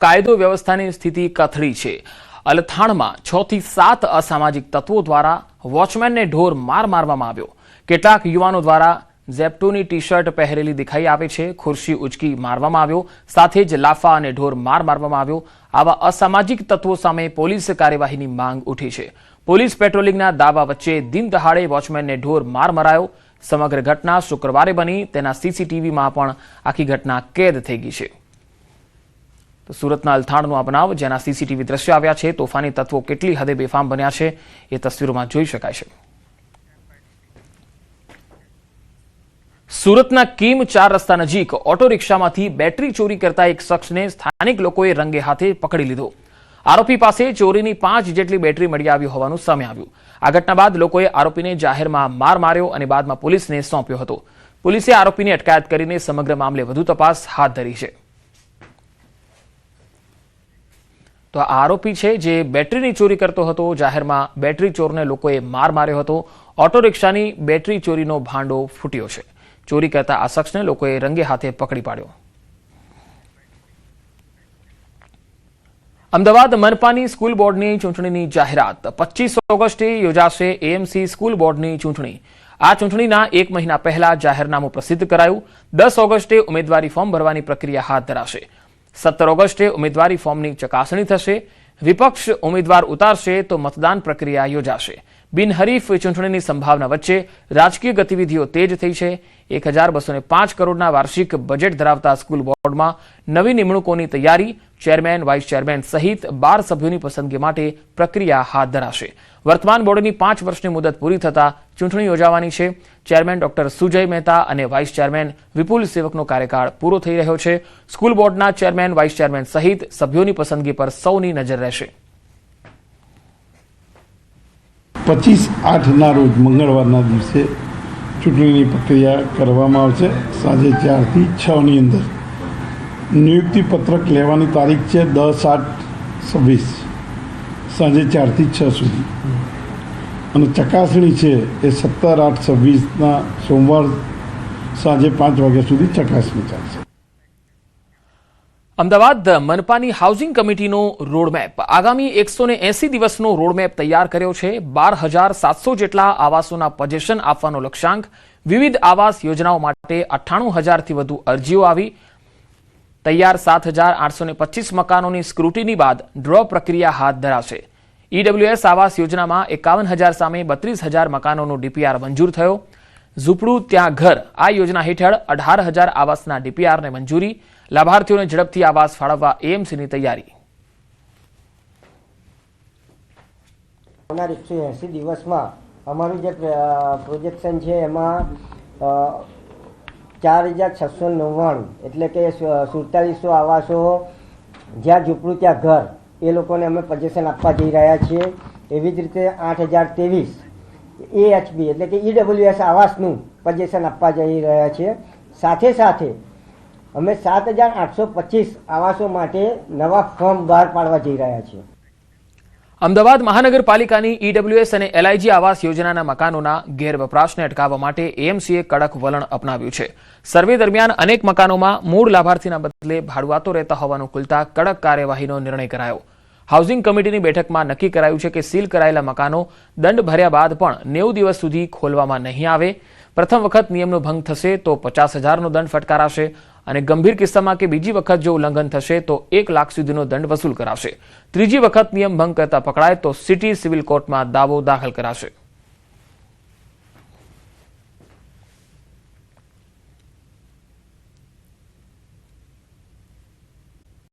કાયદો વ્યવસ્થાની સ્થિતિ કથળી છે। અલથાણમાં 6 થી 7 અસામાજિક તત્વો દ્વારા વોચમેનને ઢોર માર મારવામાં આવ્યો। કેટલાક યુવાનો દ્વારા ઝેપ્ટોની ટી-શર્ટ પહેરેલી દેખાઈ આવે છે। ખુરશી ઉચકી મારવામાં આવ્યો, સાથે જ લાફા અને ઢોર માર મારવામાં આવ્યો। આવા અસામાજિક તત્વો સામે પોલીસ કાર્યવાહીની માંગ ઉઠી છે। પોલીસ પેટ્રોલિંગના દાવા વચ્ચે દિન દહાડે વોચમેનને ઢોર માર મરાયો। સમગ્ર ઘટના શુક્રવારે બની, તેના સીસીટીવીમાં પણ આખી ઘટના કેદ થઈ ગઈ છે। તો સુરતના અલથાણનો આ બનાવ, જેના સીસીટીવી દ્રશ્યો આવ્યા છે, તોફાની તત્વો કેટલી હદે બેફામ બન્યા છે એ તસવીરોમાં જોઈ શકાય છે। સુરતના કીમ 4 રસ્તા નજીક ઓટો રિક્ષામાંથી બેટરી ચોરી કરતા એક શખ્સને સ્થાનિક લોકોએ રંગે હાથે પકડી લીધો। આરોપી પાસે ચોરીની 5 જેટલી બેટરી મળી આવી હોવાનું સામે આવ્યું। આ ઘટના બાદ લોકોએ આરોપીને જાહેરમાં માર માર્યો અને બાદમાં પોલીસને સોંપ્યો હતો। પોલીસે આરોપીની અટકાયત કરીને સમગ્ર મામલે વધુ તપાસ હાથ ધરી છે। તો આ આરોપી છે જે બેટરીની ચોરી કરતો હતો। જાહેરમાં બેટરી ચોરને લોકોએ માર માર્યો હતો। ઓટો રિક્ષાની બેટરી ચોરીનો ભાંડો ફૂટ્યો છે। ચોરી કરતા આ શખ્સને લોકોએ રંગે હાથે પકડી પાડ્યો। અમદાવાદ મનપાની સ્કૂલ બોર્ડની ચૂંટણીની જાહેરાત। 25 ઓગસ્ટે યોજાશે એએમસી સ્કૂલ બોર્ડની ચૂંટણી। આ ચૂંટણીના 1 મહિના પહેલા જાહેરનામું પ્રસિદ્ધ કરાયું। 10 ઓગસ્ટે ઉમેદવારી ફોર્મ ભરવાની પ્રક્રિયા હાથ ધરાશે। 17 ઓગસ્ટે ઉમેદવારી ફોર્મની ચકાસણી થશે। વિપક્ષ ઉમેદવાર ઉતારશે તો મતદાન પ્રક્રિયા યોજાશે। બિનહરીફ ચૂંટણીની સંભાવના વચ્ચે રાજકીય ગતિવિધિઓ તેજ થઈ છે। 1205 કરોડના વાર્ષિક બજેટ ધરાવતા સ્કૂલ બોર્ડમાં નવી નિમણૂકોની તૈયારી। ચેરમેન, વાઇસ ચેરમેન સહિત 12 સભ્યોની પસંદગી માટે પ્રક્રિયા હાથ ધરાશે। વર્તમાન બોર્ડની 5 વર્ષની મુદત પૂરી થતા ચૂંટણી યોજાવાની છે। ચેરમેન ડોક્ટર સુજય મહેતા અને વાઇસ ચેરમેન વિપુલ સેવકનો કાર્યકાળ પૂરો થઈ રહ્યો છે। સ્કૂલ બોર્ડના ચેરમેન, વાઇસ ચેરમેન સહિત સભ્યોની પસંદગી પર સૌની નજર રહેશે। 25/8ના રોજ મંગળવારના દિવસે ચૂંટણીની પ્રક્રિયા કરવામાં આવશે। સાંજે 4 થી 6ની અંદર નિયુક્તિ પત્રક લેવાની તારીખ છે 10/8/26 સાંજે 4 થી 6 સુધી, અને ચકાસણી છે એ 17/8/26ના સોમવાર સાંજે 5 વાગ્યા સુધી ચકાસણી ચાલશે। અમદાવાદ મનપાની હાઉસિંગ કમિટીનો રોડમેપ, આગામી 180 દિવસનો રોડમેપ તૈયાર કર્યો છે। 12,700 જેટલા આવાસોના પજેશન આપવાનો લક્ષ્યાંક। વિવિધ આવાસ યોજનાઓ માટે 98,000થી વધુ અરજીઓ આવી। તૈયાર 7,825 મકાનોની સ્ક્રુટીની બાદ ડ્રો પ્રક્રિયા હાથ ધરાશે। ઈડબ્લ્યુએસ આવાસ યોજનામાં 51,000 સામે 32,000 મકાનોનો ડીપીઆર મંજૂર થયો। ઝૂંપડું ત્યાં ઘર આ યોજના હેઠળ 18,000 આવાસના ડીપીઆરને મંજૂરી। લાભાર્થીઓને ઝડપથી આવાસ ફાળવવા એએમસીની તૈયારી। આવનાર 180 દિવસમાં અમારું જે પ્રોજેક્શન છે એમાં 4,699 એટલે કે 4700 આવાસો જ્યાં ઝૂંપડું ત્યાં ઘર એ લોકોને અમે પજેશન આપવા જઈ રહ્યા છીએ। એવી જ રીતે 8,023 એએચબી એટલે કે ઈડબ્લ્યુએસ આવાસનું પજેશન આપવા જઈ રહ્યા છીએ। સાથે સાથે અમે 7,825 આવાસો માટે નવા ફોર્મ બહાર પાડવા જઈ રહ્યા છીએ। અમદાવાદ મહાનગરપાલિકાની ઈડબ્લ્યુએસ અને એલઆઈજી આવાસ યોજનાના મકાનોના ગેરવપરાશને અટકાવવા માટે એએમસીએ કડક વલણ અપનાવ્યું છે। સર્વે દરમિયાન અનેક મકાનોમાં મૂળ લાભાર્થીના બદલે ભાડુઆતો રહેતા હોવાનું ખુલતા કડક કાર્યવાહીનો નિર્ણય કરાયો। હાઉસિંગ કમિટીની બેઠકમાં નક્કી કરાયું છે કે સીલ કરાયેલા મકાનો દંડ ભર્યા બાદ પણ 90 દિવસ સુધી ખોલવામાં નહીં આવે। પ્રથમ વખત નિયમનો ભંગ થશે તો 50,000નો દંડ ફટકારાશે, અને ગંભીર કિસ્સામાં કે બીજી વખત જો ઉલ્લંઘન થશે તો 1 લાખ સુધીનો દંડ વસૂલ કરાશે। ત્રીજી વખત નિયમ ભંગ કરતા પકડાય તો સિટી સિવિલ કોર્ટમાં દાવો દાખલ કરાશે।